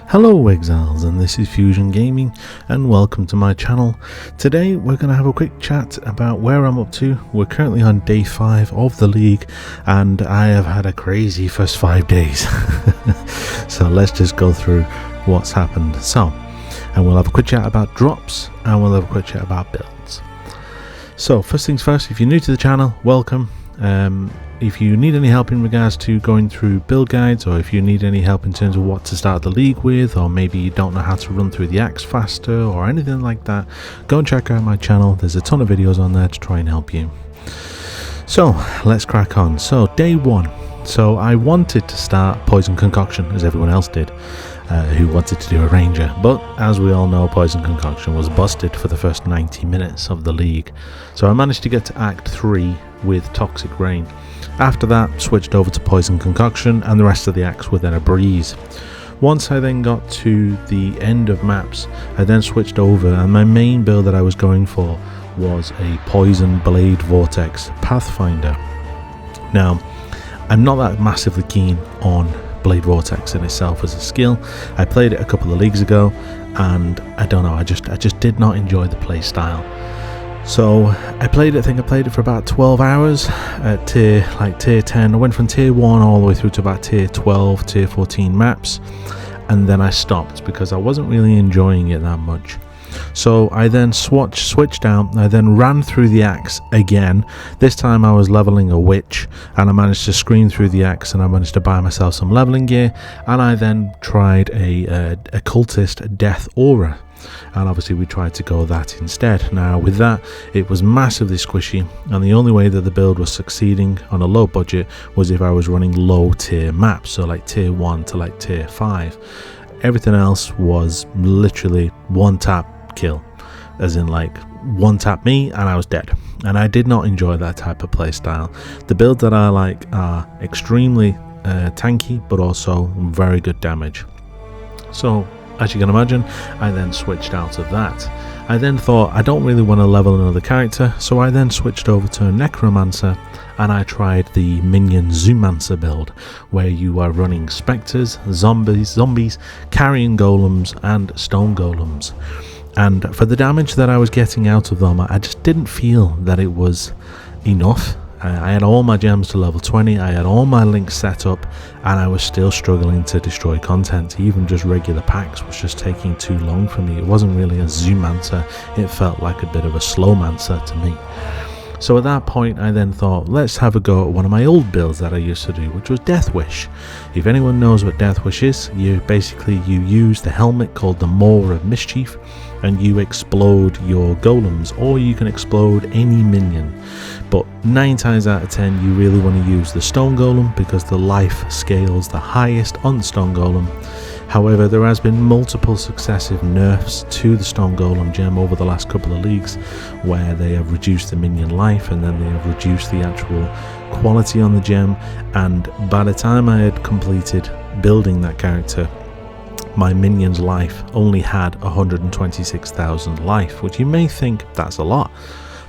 Hello Exiles, and this is Fusion Gaming, and welcome to my channel. Today we're going to have a quick chat about where I'm up to. We're currently on day 5 of the league, and I have had a crazy first 5 days. So let's just go through what's happened. And we'll have a quick chat about drops, and we'll have a quick chat about builds. So first things first, if you're new to the channel, welcome. If you need any help in regards to going through build guides, or if you need any help in terms of what to start the league with, or maybe you don't know how to run through the axe faster or anything like that, go and check out my channel. There's a ton of videos on there to try and help you. So let's crack on. So day 1. So I wanted to start Poison Concoction as everyone else did, who wanted to do a ranger, but as we all know, Poison Concoction was busted for the first 90 minutes of the league. So I managed to get to Act 3 with Toxic Rain. After that, switched over to Poison Concoction, and the rest of the acts were then a breeze. Once I then got to the end of maps, I then switched over, and my main build that I was going for was a Poison Blade Vortex Pathfinder. Now, I'm not that massively keen on Blade Vortex in itself as a skill. I played it a couple of leagues ago, and I don't know, I just did not enjoy the play style. So I think I played it for about 12 hours at tier 10. I went from tier 1 all the way through to about tier 12, tier 14 maps, and then I stopped because I wasn't really enjoying it that much. So I then switched out. I then ran through the axe again. This time I was leveling a witch, and I managed to screen through the axe, and I managed to buy myself some leveling gear, and I then tried a cultist death aura, and obviously we tried to go that instead. Now with that, it was massively squishy, and the only way that the build was succeeding on a low budget was if I was running low tier maps, so like tier 1 to like tier 5. Everything else was literally one tap kill, as in like one tap me and I was dead, and I did not enjoy that type of play style. The builds that I like are extremely tanky, but also very good damage. So as you can imagine, I then switched out of that. I then thought I don't really want to level another character, so I then switched over to Necromancer, and I tried the Minion Zoomancer build, where you are running spectres, zombies, carrion golems, and stone golems. And for the damage that I was getting out of them, I just didn't feel that it was enough. I had all my gems to level 20, I had all my links set up, and I was still struggling to destroy content. Even just regular packs was just taking too long for me. It wasn't really a Zoomancer, it felt like a bit of a Slowmancer to me. So at that point I then thought, let's have a go at one of my old builds that I used to do, which was Death Wish. If anyone knows what Death Wish is, you use the helmet called the Maw of Mischief, and you explode your golems, or you can explode any minion. But 9 times out of 10 you really want to use the stone golem, because the life scales the highest on the stone golem. However, there has been multiple successive nerfs to the stone golem gem over the last couple of leagues, where they have reduced the minion life, and then they have reduced the actual quality on the gem. And by the time I had completed building that character, my minion's life only had 126,000 life, which you may think that's a lot.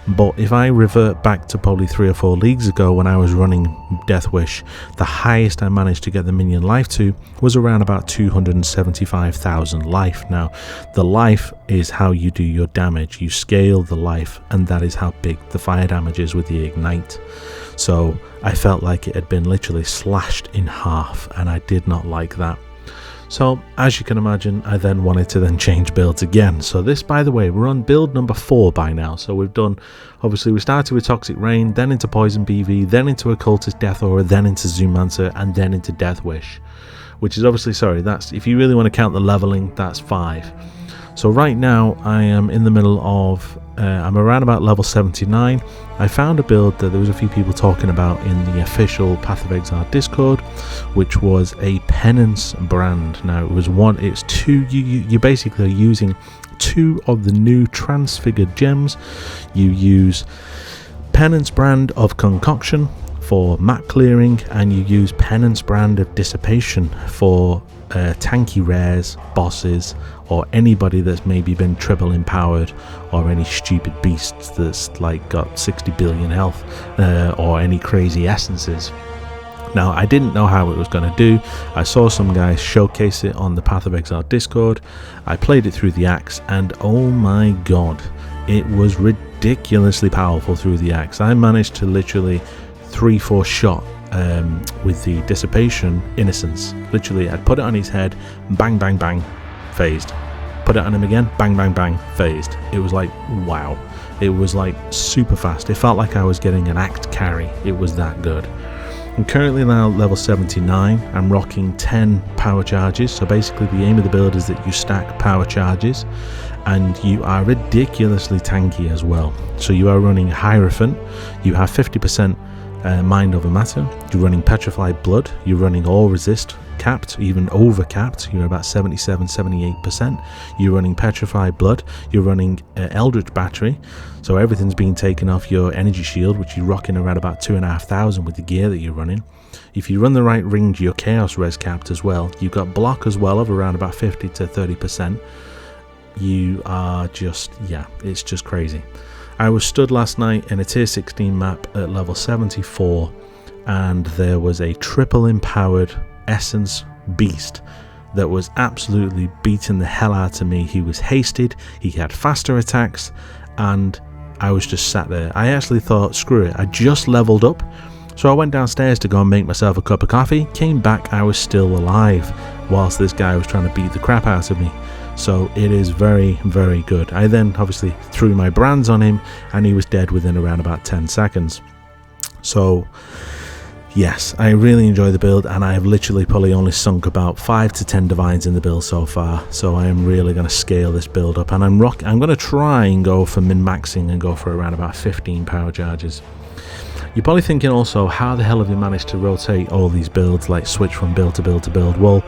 But if I revert back to probably 3 or 4 leagues ago when I was running Death Wish, the highest I managed to get the minion life to was around about 275,000 life. Now, the life is how you do your damage. You scale the life, and that is how big the fire damage is with the ignite. So I felt like it had been literally slashed in half, and I did not like that. So as you can imagine, I then wanted to then change builds again. So this, by the way, we're on build number 4 by now. So we've done, obviously we started with Toxic Rain, then into Poison BV, then into Occultist Death Aura, then into Zoomancer, and then into Death Wish, which is obviously, sorry, that's, if you really want to count the leveling, that's 5. So right now I am in the middle of, I'm around about level 79. I found a build that there was a few people talking about in the official Path of Exile Discord, which was a Penance brand. Now it's 2, you basically are using 2 of the new transfigured gems. You use Penance brand of Concoction for map clearing, and you use Penance brand of Dissipation for tanky rares, bosses, or anybody that's maybe been triple empowered, or any stupid beasts that's like got 60 billion health, or any crazy essences. Now, I didn't know how it was going to do. I saw some guys showcase it on the Path of Exile Discord. I played it through the axe, and oh my god, it was ridiculously powerful through the axe. I managed to literally 3-4 shot with the Dissipation Innocence. Literally, I'd put it on his head, bang, bang, bang, phased. Put it on him again, bang, bang, bang, phased. It was like, wow. It was like super fast. It felt like I was getting an axe carry. It was that good. I'm currently now level 79. I'm rocking 10 power charges. So basically the aim of the build is that you stack power charges, and you are ridiculously tanky as well. So you are running Hierophant, you have 50% Mind Over Matter, you're running Petrified Blood, you're running All Resist capped, even over capped, you're about 77-78%. You're running Petrified Blood, you're running Eldritch Battery, so everything's being taken off your energy shield, which you're rocking around about 2,500 with the gear that you're running. If you run the right ring, your Chaos Res capped as well. You've got block as well of around about 50-30%. You are just, yeah, it's just crazy. I was stood last night in a tier 16 map at level 74, and there was a triple empowered Essence Beast that was absolutely beating the hell out of me. He was hasted, he had faster attacks, and I was just sat there. I actually thought, screw it, I just leveled up. So I went downstairs to go and make myself a cup of coffee, came back, I was still alive, whilst this guy was trying to beat the crap out of me. So it is very, very good. I then obviously threw my brands on him, and he was dead within around about 10 seconds. So yes, I really enjoy the build, and I have literally probably only sunk about 5 to 10 divines in the build so far. So I am really going to scale this build up, and I'm going to try and go for min-maxing and go for around about 15 power charges. You're probably thinking also, how the hell have you managed to rotate all these builds, like switch from build to build to build? Well,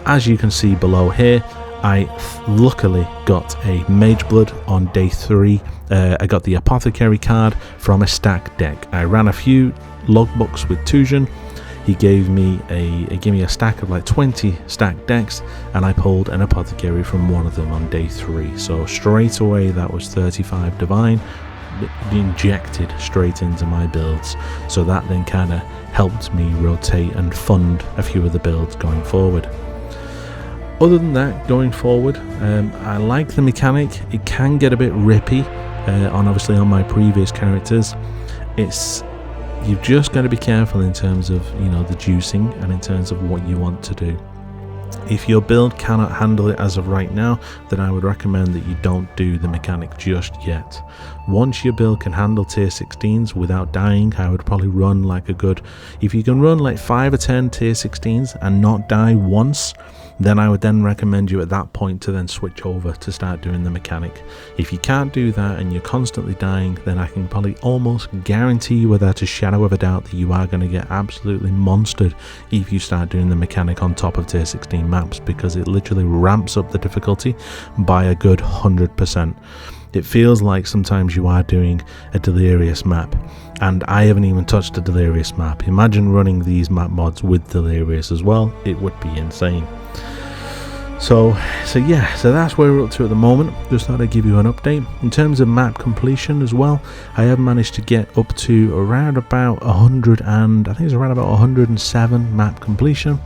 as you can see below here, I luckily got a Mage Blood on day 3. I got the Apothecary card from a stack deck. I ran a few logbooks with Tujan. He gave me a stack of like 20 stack decks, and I pulled an Apothecary from one of them on day 3. So straight away that was 35 divine injected straight into my builds. So that then kind of helped me rotate and fund a few of the builds going forward. Other than that, going forward, I like the mechanic. It can get a bit rippy obviously on my previous characters. You've just got to be careful in terms of, you know, the juicing and in terms of what you want to do. If your build cannot handle it as of right now, then I would recommend that you don't do the mechanic just yet. Once your build can handle tier 16s without dying, I would probably run like a good, if you can run like 5 or 10 tier 16s and not die once, then I would then recommend you at that point to then switch over to start doing the mechanic. If you can't do that and you're constantly dying, then I can probably almost guarantee you without a shadow of a doubt that you are going to get absolutely monstered if you start doing the mechanic on top of tier 16 maps, because it literally ramps up the difficulty by a good 100%. It feels like sometimes you are doing a Delirious map, and I haven't even touched a Delirious map. Imagine running these map mods with Delirious as well. It would be insane. So that's where we're up to at the moment. Just thought I'd give you an update. In terms of map completion as well, I have managed to get up to around about 100 and I think it's around about 107 map completion.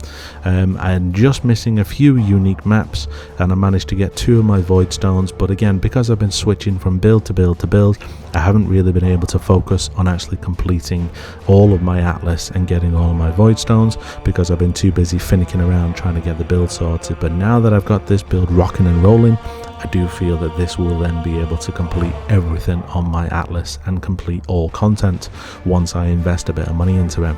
I'm just missing a few unique maps, and I managed to get 2 of my void stones, but again, because I've been switching from build to build to build, I haven't really been able to focus on actually completing all of my atlas and getting all of my void stones, because I've been too busy finicking around trying to get the build sorted. But now that I've got this build rocking and rolling, I do feel that this will then be able to complete everything on my atlas and complete all content once I invest a bit of money into it.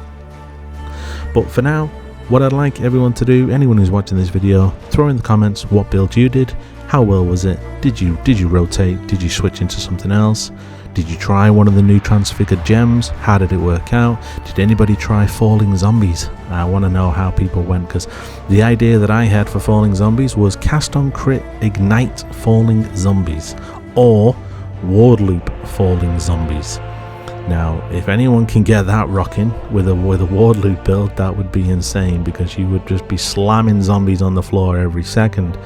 But for now, what I'd like everyone to do, anyone who's watching this video, throw in the comments what build you did. How well was it? Did you rotate? Did you switch into something else? Did you try one of the new transfigured gems? How did it work out? Did anybody try falling zombies? I want to know how people went, because the idea that I had for falling zombies was cast on crit ignite falling zombies, or ward loop falling zombies. Now, if anyone can get that rocking with a ward loop build, that would be insane, because you would just be slamming zombies on the floor every second.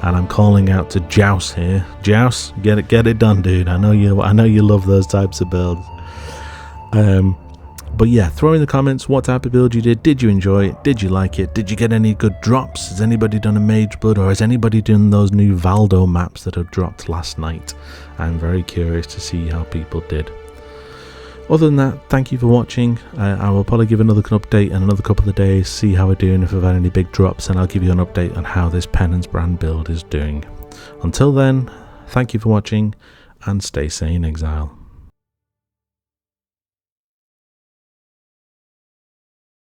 And I'm calling out to Jouse here. Jouse, get it done, dude. I know you love those types of builds. But yeah, throw in the comments what type of build you did you enjoy it, did you like it, did you get any good drops, has anybody done a Mage Blood, or has anybody done those new Valdo maps that have dropped last night? I'm very curious to see how people did. Other than that, thank you for watching. I will probably give another update in another couple of days, see how we're doing, if we've had any big drops, and I'll give you an update on how this Penance brand build is doing. Until then, thank you for watching, and stay sane, Exile.